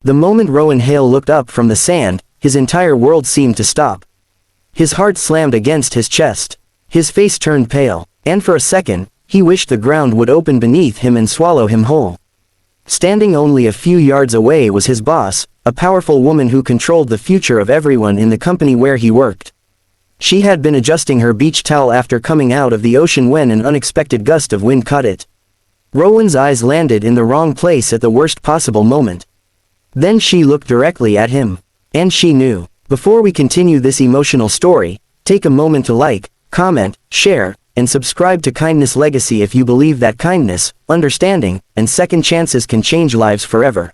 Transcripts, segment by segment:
The moment Rowan Hale looked up from the sand, his entire world seemed to stop. His heart slammed against his chest. His face turned pale, and for a second, he wished the ground would open beneath him and swallow him whole. Standing only a few yards away was his boss, a powerful woman who controlled the future of everyone in the company where he worked. She had been adjusting her beach towel after coming out of the ocean when an unexpected gust of wind caught it. Rowan's eyes landed in the wrong place at the worst possible moment. Then she looked directly at him. And she knew. Before we continue this emotional story, take a moment to like, comment, share, and subscribe to Kindness Legacy if you believe that kindness, understanding, and second chances can change lives forever.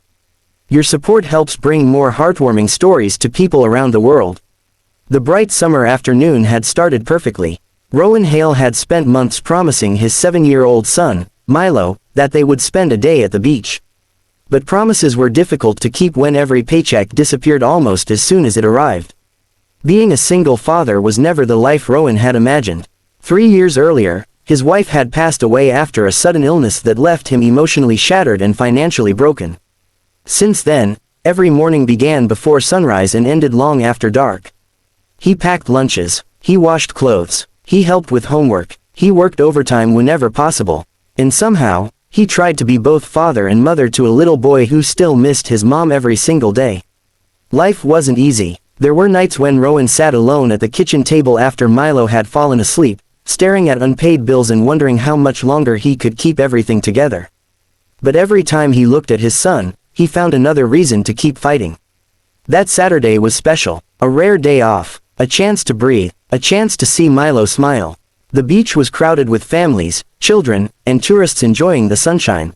Your support helps bring more heartwarming stories to people around the world. The bright summer afternoon had started perfectly. Rowan Hale had spent months promising his 7-year-old son, Milo, that they would spend a day at the beach. But promises were difficult to keep when every paycheck disappeared almost as soon as it arrived. Being a single father was never the life Rowan had imagined. 3 years earlier, his wife had passed away after a sudden illness that left him emotionally shattered and financially broken. Since then, every morning began before sunrise and ended long after dark. He packed lunches, he washed clothes, he helped with homework, he worked overtime whenever possible, and somehow, he tried to be both father and mother to a little boy who still missed his mom every single day. Life wasn't easy. There were nights when Rowan sat alone at the kitchen table after Milo had fallen asleep, staring at unpaid bills and wondering how much longer he could keep everything together. But every time he looked at his son, he found another reason to keep fighting. That Saturday was special, a rare day off, a chance to breathe, a chance to see Milo smile. The beach was crowded with families, children, and tourists enjoying the sunshine.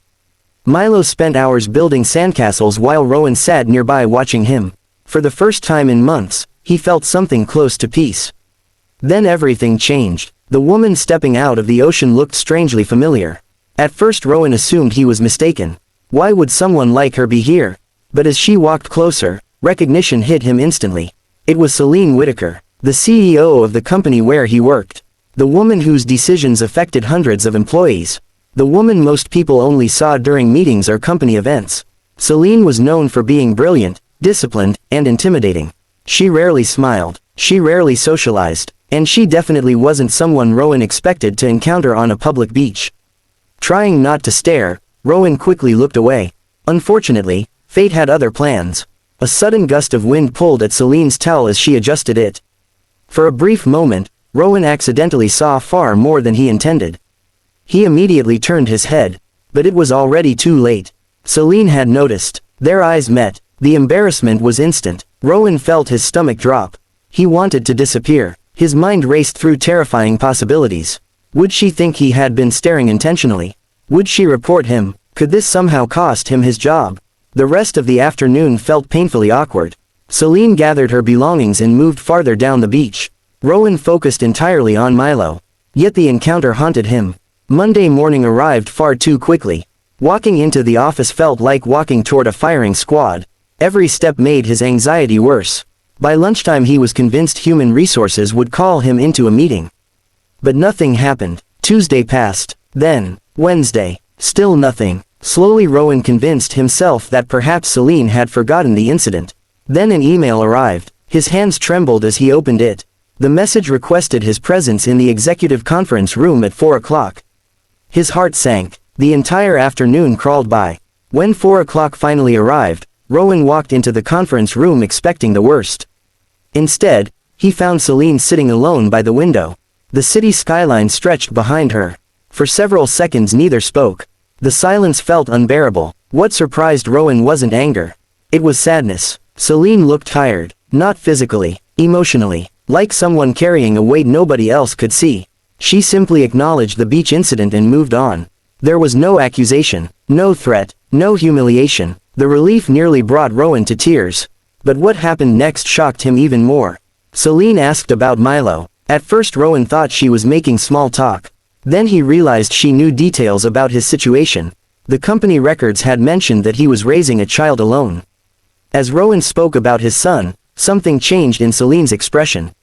Milo spent hours building sandcastles while Rowan sat nearby watching him. For the first time in months, he felt something close to peace. Then everything changed. The woman stepping out of the ocean looked strangely familiar. At first Rowan assumed he was mistaken. Why would someone like her be here? But as she walked closer, recognition hit him instantly. It was Celine Whitaker, the CEO of the company where he worked. The woman whose decisions affected hundreds of employees. The woman most people only saw during meetings or company events. Celine was known for being brilliant, disciplined, and intimidating. She rarely smiled, she rarely socialized, and she definitely wasn't someone Rowan expected to encounter on a public beach. Trying not to stare, Rowan quickly looked away. Unfortunately, fate had other plans. A sudden gust of wind pulled at Celine's towel as she adjusted it. For a brief moment, Rowan accidentally saw far more than he intended. He immediately turned his head, but it was already too late. Celine had noticed. Their eyes met. The embarrassment was instant. Rowan felt his stomach drop. He wanted to disappear. His mind raced through terrifying possibilities. Would she think he had been staring intentionally? Would she report him? Could this somehow cost him his job? The rest of the afternoon felt painfully awkward. Celine gathered her belongings and moved farther down the beach. Rowan focused entirely on Milo. Yet the encounter haunted him. Monday morning arrived far too quickly. Walking into the office felt like walking toward a firing squad. Every step made his anxiety worse. By lunchtime he was convinced human resources would call him into a meeting. But nothing happened. Tuesday passed. Then, Wednesday. Still nothing. Slowly Rowan convinced himself that perhaps Celine had forgotten the incident. Then an email arrived. His hands trembled as he opened it. The message requested his presence in the executive conference room at 4 o'clock. His heart sank. The entire afternoon crawled by. When 4 o'clock finally arrived, Rowan walked into the conference room expecting the worst. Instead, he found Celine sitting alone by the window. The city skyline stretched behind her. For several seconds neither spoke. The silence felt unbearable. What surprised Rowan wasn't anger. It was sadness. Celine looked tired, not physically, emotionally, like someone carrying a weight nobody else could see. She simply acknowledged the beach incident and moved on. There was no accusation, no threat, no humiliation. The relief nearly brought Rowan to tears. But what happened next shocked him even more. Celine asked about Milo. At first Rowan thought she was making small talk. Then he realized she knew details about his situation. The company records had mentioned that he was raising a child alone. As Rowan spoke about his son, something changed in Celine's expression.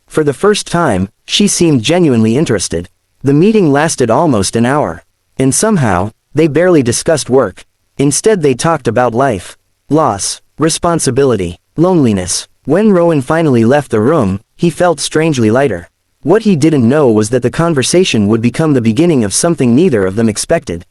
For the first time, she seemed genuinely interested. The meeting lasted almost an hour. And somehow, they barely discussed work. Instead they talked about life. loss, responsibility, loneliness. When Rowan finally left the room, he felt strangely lighter. What he didn't know was that the conversation would become the beginning of something neither of them expected.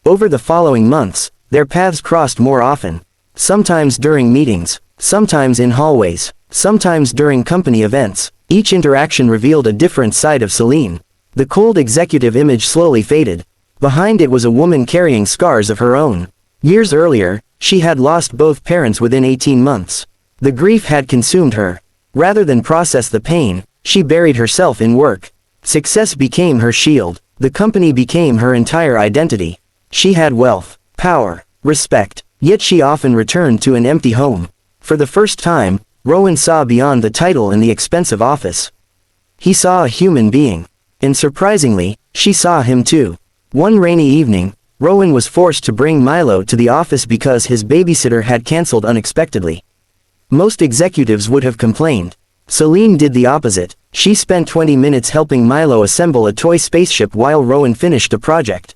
Over the following months, their paths crossed more often. Sometimes during meetings, sometimes in hallways, sometimes during company events. Each interaction revealed a different side of Celine. The cold executive image slowly faded. Behind it was a woman carrying scars of her own. Years earlier, she had lost both parents within 18 months. The grief had consumed her. Rather than process the pain, she buried herself in work. Success became her shield. The company became her entire identity. She had wealth, power, respect, yet she often returned to an empty home. For the first time, Rowan saw beyond the title and the expensive office. He saw a human being. And surprisingly, she saw him too. One rainy evening, Rowan was forced to bring Milo to the office because his babysitter had cancelled unexpectedly. Most executives would have complained. Celine did the opposite. She spent 20 minutes helping Milo assemble a toy spaceship while Rowan finished a project.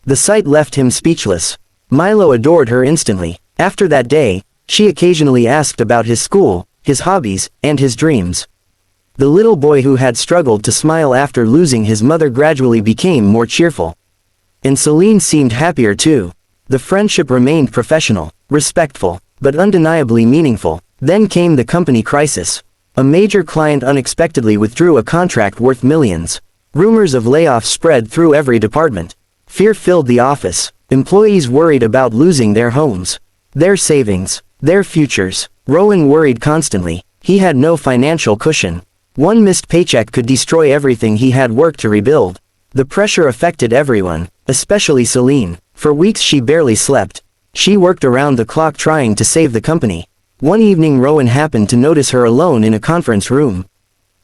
The sight left him speechless. Milo adored her instantly. After that day, she occasionally asked about his school, his hobbies, and his dreams. The little boy who had struggled to smile after losing his mother gradually became more cheerful. And Celine seemed happier too. The friendship remained professional, respectful, but undeniably meaningful. Then came the company crisis. A major client unexpectedly withdrew a contract worth millions. Rumors of layoffs spread through every department. Fear filled the office. Employees worried about losing their homes, their savings, their futures. Rowan worried constantly. He had no financial cushion. One missed paycheck could destroy everything he had worked to rebuild. The pressure affected everyone, especially Celine. For weeks she barely slept. She worked around the clock trying to save the company. One evening Rowan happened to notice her alone in a conference room.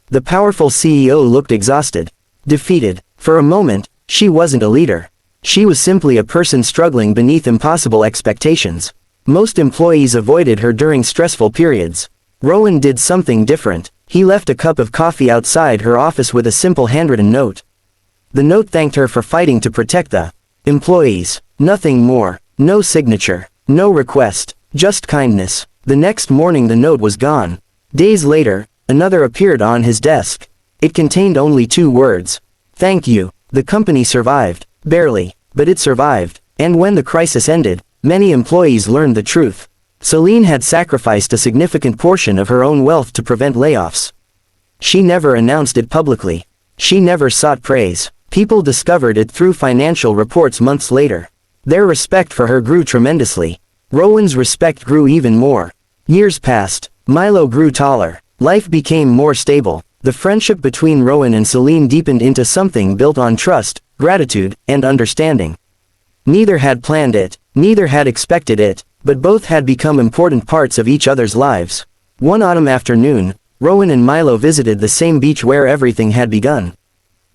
The powerful CEO looked exhausted, defeated. For a moment, she wasn't a leader. She was simply a person struggling beneath impossible expectations. Most employees avoided her during stressful periods. Rowan did something different. He left a cup of coffee outside her office with a simple handwritten note. The note thanked her for fighting to protect the employees. Nothing more. No signature. No request. Just kindness. The next morning the note was gone. Days later, another appeared on his desk. It contained only 2 words. Thank you. The company survived. Barely, but it survived. And when the crisis ended, many employees learned the truth. Celine had sacrificed a significant portion of her own wealth to prevent layoffs. She never announced it publicly. She never sought praise. People discovered it through financial reports months later. Their respect for her grew tremendously. Rowan's respect grew even more. Years passed. Milo grew taller. Life became more stable. The friendship between Rowan and Celine deepened into something built on trust, gratitude, and understanding. Neither had planned it, neither had expected it, but both had become important parts of each other's lives. One autumn afternoon, Rowan and Milo visited the same beach where everything had begun.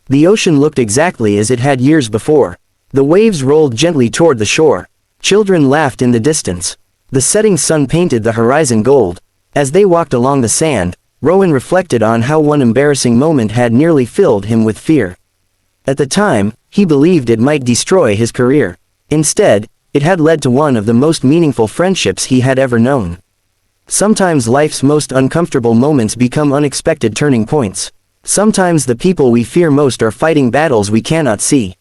The ocean looked exactly as it had years before. The waves rolled gently toward the shore. Children laughed in the distance. The setting sun painted the horizon gold. As they walked along the sand, Rowan reflected on how one embarrassing moment had nearly filled him with fear. At the time, he believed it might destroy his career. Instead, it had led to one of the most meaningful friendships he had ever known. Sometimes life's most uncomfortable moments become unexpected turning points. Sometimes the people we fear most are fighting battles we cannot see.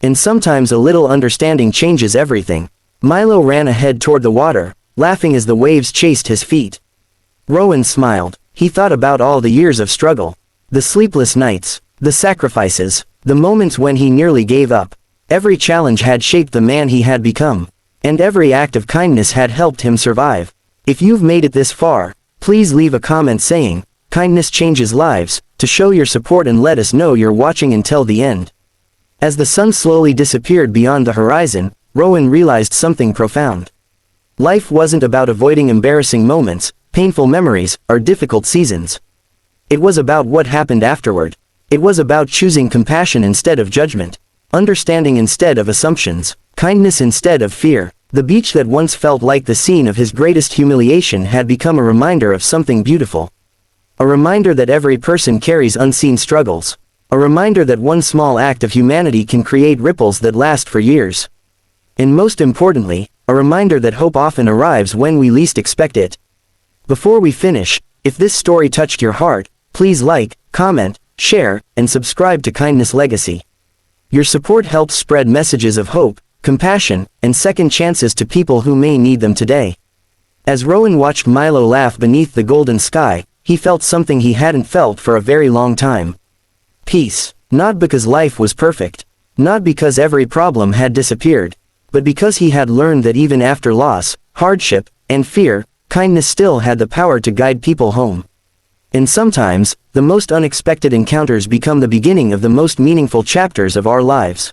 And sometimes a little understanding changes everything. Milo ran ahead toward the water, laughing as the waves chased his feet. Rowan smiled. He thought about all the years of struggle. The sleepless nights, the sacrifices, the moments when he nearly gave up. Every challenge had shaped the man he had become. And every act of kindness had helped him survive. If you've made it this far, please leave a comment saying, "Kindness changes lives," to show your support and let us know you're watching until the end. As the sun slowly disappeared beyond the horizon, Rowan realized something profound. Life wasn't about avoiding embarrassing moments, painful memories, or difficult seasons. It was about what happened afterward. It was about choosing compassion instead of judgment, understanding instead of assumptions, kindness instead of fear. The beach that once felt like the scene of his greatest humiliation had become a reminder of something beautiful. A reminder that every person carries unseen struggles. A reminder that one small act of humanity can create ripples that last for years. And most importantly, a reminder that hope often arrives when we least expect it. Before we finish, if this story touched your heart, please like, comment, share, and subscribe to Kindness Legacy. Your support helps spread messages of hope, compassion, and second chances to people who may need them today. As Rowan watched Milo laugh beneath the golden sky, he felt something he hadn't felt for a very long time. Peace. Not because life was perfect. Not because every problem had disappeared. But because he had learned that even after loss, hardship, and fear, kindness still had the power to guide people home. And sometimes, the most unexpected encounters become the beginning of the most meaningful chapters of our lives.